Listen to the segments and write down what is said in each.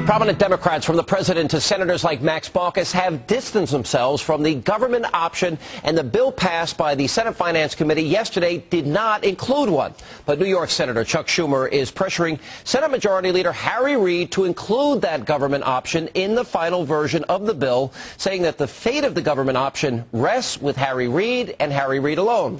Prominent Democrats, from the president to senators like Max Baucus, have distanced themselves from the government option, and the bill passed by the Senate Finance Committee yesterday did not include one. But New York Senator Chuck Schumer is pressuring Senate Majority Leader Harry Reid to include that government option in the final version of the bill, saying that the fate of the government option rests with Harry Reid and Harry Reid alone.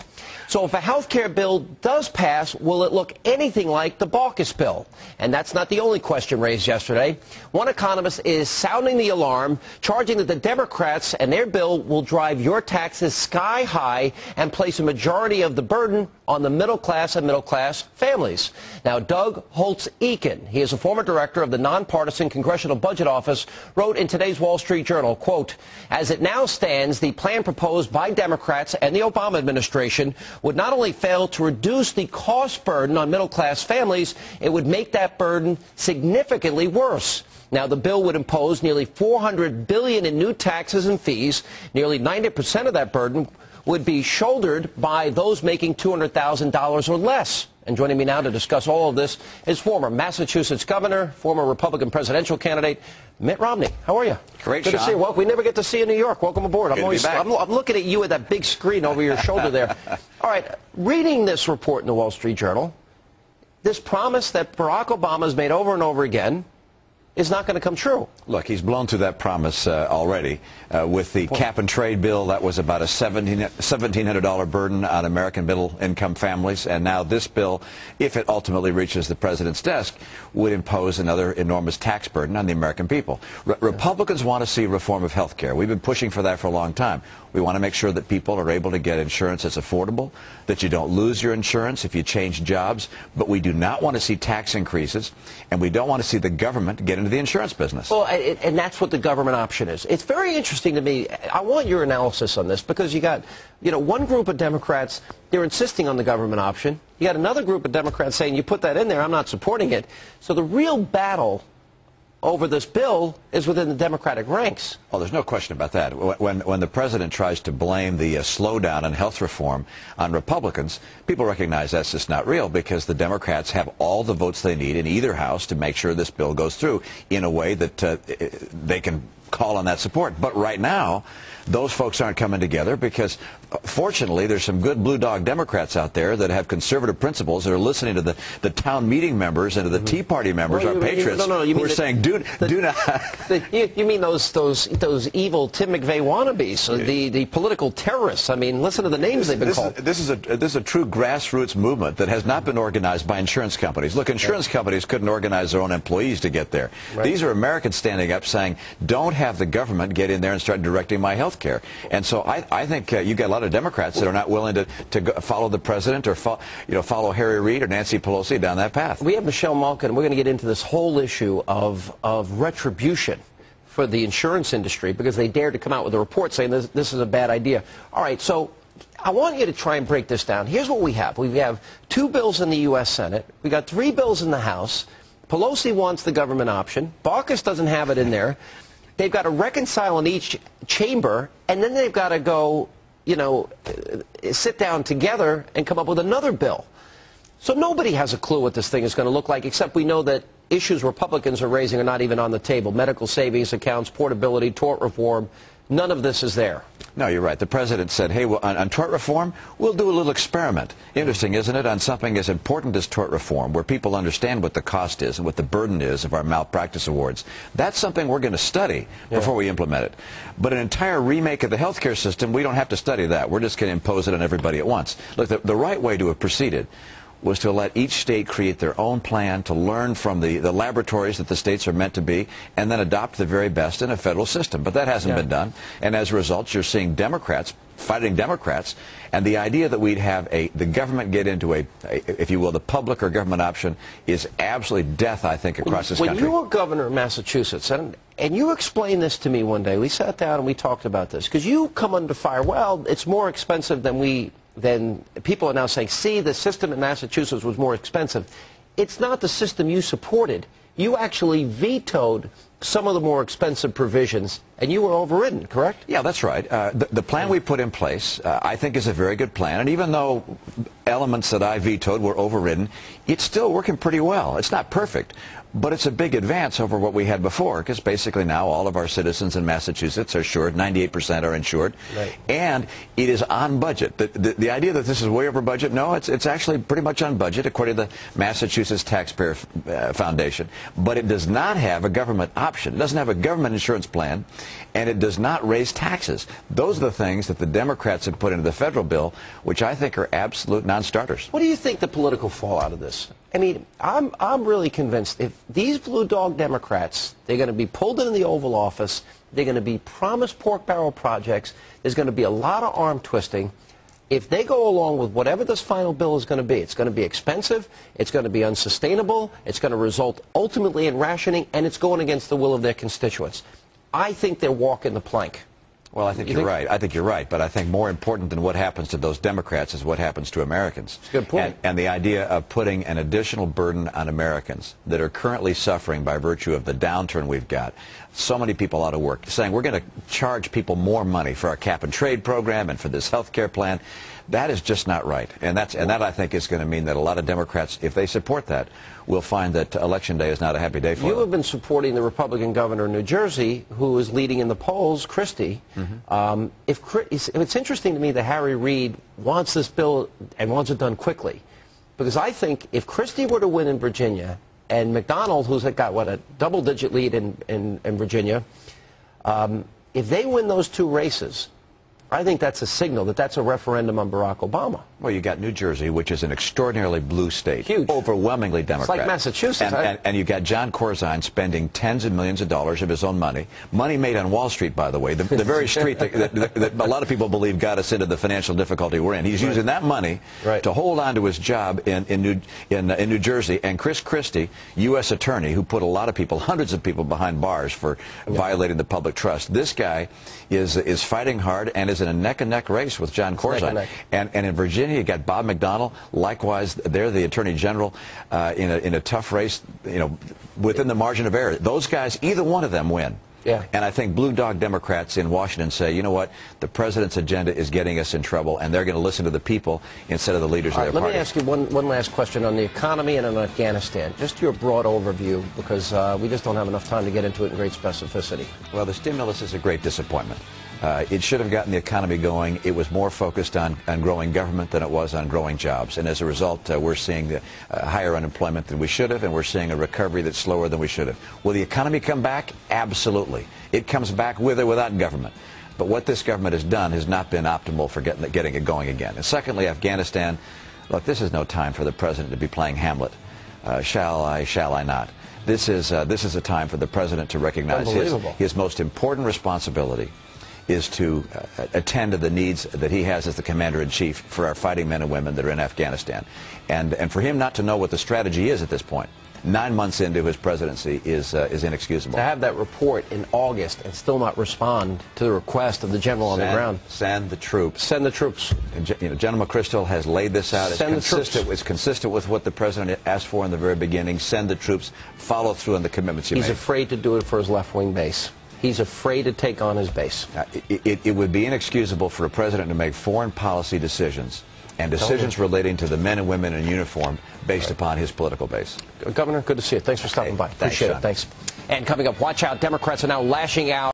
So if a health care bill does pass, will it look anything like the Baucus bill? And that's not the only question raised yesterday. One economist is sounding the alarm, charging that the Democrats and their bill will drive your taxes sky high and place a majority of the burden on the middle class and middle class families. Now, Doug Holtz-Eakin, he is a former director of the nonpartisan Congressional Budget Office, wrote in today's Wall Street Journal, quote, "As it now stands, the plan proposed by Democrats and the Obama administration would not only fail to reduce the cost burden on middle-class families, it would make that burden significantly worse." Now, the bill would impose nearly $400 billion in new taxes and fees. Nearly 90% of that burden would be shouldered by those making $200,000 or less. And joining me now to discuss all of this is former Massachusetts governor, former Republican presidential candidate, Mitt Romney. How are you? Great, Good Sean. to see you. Well, we never get to see you in New York. Welcome aboard. I'm looking at you with that big screen over your shoulder there. All right, reading this report in the Wall Street Journal, this promise that Barack Obama's made over and over again is not going to come true. Look, he's blown through that promise already. With the cap-and-trade bill, that was about a $1,700 burden on American middle-income families. And now this bill, if it ultimately reaches the president's desk, would impose another enormous tax burden on the American people. Republicans want to see reform of health care. We've been pushing for that for a long time. We want to make sure that people are able to get insurance that's affordable, that you don't lose your insurance if you change jobs. But we do not want to see tax increases, and we don't want to see the government get into the insurance business. Well, and that's what the government option is. It's very interesting to me. I want your analysis on this, because you got, one group of Democrats, they're insisting on the government option. You got another group of Democrats saying, you put that in there, I'm not supporting it. So the real battle over this bill is within the Democratic ranks. Well, there's no question about that. When the president tries to blame the slowdown in health reform on Republicans, people recognize that's just not real, because the Democrats have all the votes they need in either house to make sure this bill goes through in a way that they can call on that support. But right now, those folks aren't coming together because, fortunately, there's some good blue dog Democrats out there that have conservative principles that are listening to the town meeting members and to the Tea Party members, our patriots, who are saying, do not. You mean those evil Tim McVeigh wannabes, the political terrorists? I mean, listen to the names they've been called. This is a true grassroots movement that has not been organized by insurance companies. Look, insurance companies couldn't organize their own employees to get there. Right. These are Americans standing up saying, don't have the government get in there and start directing my health care. And so I think you've got a lot of Democrats that are not willing to follow the president or follow Harry Reid or Nancy Pelosi down that path. We have Michelle Malkin. We're going to get into this whole issue of retribution for the insurance industry, because they dared to come out with a report saying this is a bad idea. All right, so I want you to try and break this down. Here's what we have. We have 2 bills in the U.S. Senate. We got 3 bills in the House. Pelosi wants the government option. Baucus doesn't have it in there. They've got to reconcile in each chamber, and then they've got to go, sit down together and come up with another bill. So nobody has a clue what this thing is going to look like, except we know that issues Republicans are raising are not even on the table. Medical savings accounts, portability, tort reform. None of this is there. No, you're right. The president said, hey, well, on tort reform, we'll do a little experiment. Interesting, isn't it, on something as important as tort reform, where people understand what the cost is and what the burden is of our malpractice awards. That's something we're going to study before we implement it. But an entire remake of the health care system, we don't have to study that. We're just going to impose it on everybody at once. Look, the right way to have proceeded was to let each state create their own plan, to learn from the laboratories that the states are meant to be, and then adopt the very best in a federal system. But that hasn't been done. And as a result, you're seeing Democrats fighting Democrats. And the idea that we'd have the government get into if you will, the public or government option is absolutely death, I think, across this country. When you were governor of Massachusetts, and you explained this to me one day, we sat down and we talked about this, because you come under fire, well, it's more expensive than people are now saying, see, the system in Massachusetts was more expensive. It's not the system you supported. You actually vetoed some of the more expensive provisions, and you were overridden, correct? Yeah, that's right. The plan we put in place, I think, is a very good plan. And even though elements that I vetoed were overridden, it's still working pretty well. It's not perfect. but it's a big advance over what we had before, because basically now all of our citizens in Massachusetts are insured, 98% are insured, right. And it is on budget. The idea that this is way over budget, no, it's actually pretty much on budget according to the Massachusetts Taxpayer Foundation, but it does not have a government option. It doesn't have a government insurance plan, and it does not raise taxes. Those are the things that the Democrats have put into the federal bill, which I think are absolute non-starters. What do you think the political fallout of this? I mean, I'm really convinced if these blue dog Democrats, they're going to be pulled into the Oval Office, they're going to be promised pork barrel projects, there's going to be a lot of arm twisting. If they go along with whatever this final bill is going to be, it's going to be expensive, it's going to be unsustainable, it's going to result ultimately in rationing, and it's going against the will of their constituents. I think they're walking the plank. Well, I think you're right. I think you're right. But I think more important than what happens to those Democrats is what happens to Americans. That's a good point. And the idea of putting an additional burden on Americans that are currently suffering by virtue of the downturn we've got. So many people out of work, saying we're going to charge people more money for our cap and trade program and for this health care plan. That is just not right. And that I think is going to mean that a lot of Democrats, if they support that, will find that Election Day is not a happy day for them. You have been supporting the Republican governor of New Jersey, who is leading in the polls, Christie. Mm-hmm. It's interesting to me that Harry Reid wants this bill and wants it done quickly. Because I think if Christie were to win in Virginia, and McDonald, who's got, what, a double-digit lead in Virginia, if they win those two races, I think that's a signal that that's a referendum on Barack Obama. Well, you got New Jersey, which is an extraordinarily blue state. Huge. Overwhelmingly Democrat. It's like Massachusetts. And you got John Corzine spending tens of millions of dollars of his own money. Money made on Wall Street, by the way. The very street that a lot of people believe got us into the financial difficulty we're in. He's using that money to hold on to his job in New Jersey. And Chris Christie, U.S. attorney, who put a lot of people, hundreds of people behind bars for violating the public trust. This guy is fighting hard and is in a neck-and-neck race with John Corzine. And in Virginia, you got Bob McDonnell. Likewise, they're the Attorney General in a tough race, you know, within the margin of error. Those guys, either one of them win. Yeah. And I think blue dog Democrats in Washington say, you know what, the president's agenda is getting us in trouble, and they're going to listen to the people instead of the leaders of their party. Let me ask you one last question on the economy and on Afghanistan. Just your broad overview, because we just don't have enough time to get into it in great specificity. Well, the stimulus is a great disappointment. It should have gotten the economy going. It was more focused on growing government than it was on growing jobs. And as a result, we're seeing the higher unemployment than we should have, and we're seeing a recovery that's slower than we should have. Will the economy come back? Absolutely. It comes back with or without government. But what this government has done has not been optimal for getting it going again. And secondly, Afghanistan, look, this is no time for the president to be playing Hamlet. Shall I not? This is a time for the president to recognize his most important responsibility is to attend to the needs that he has as the commander-in-chief for our fighting men and women that are in Afghanistan. And for him not to know what the strategy is at this point, 9 months into his presidency, is inexcusable. To have that report in August and still not respond to the request of the general on the ground. Send the troops. Send the troops. And, you know, General McChrystal has laid this out. It's consistent with what the president asked for in the very beginning. Send the troops. Follow through on the commitments he made. He's afraid to do it for his left-wing base. He's afraid to take on his base. It would be inexcusable for a president to make foreign policy decisions and decisions relating to the men and women in uniform based upon his political base. Governor, good to see you. Thanks for stopping by. Appreciate it. Thanks. And coming up, watch out. Democrats are now lashing out.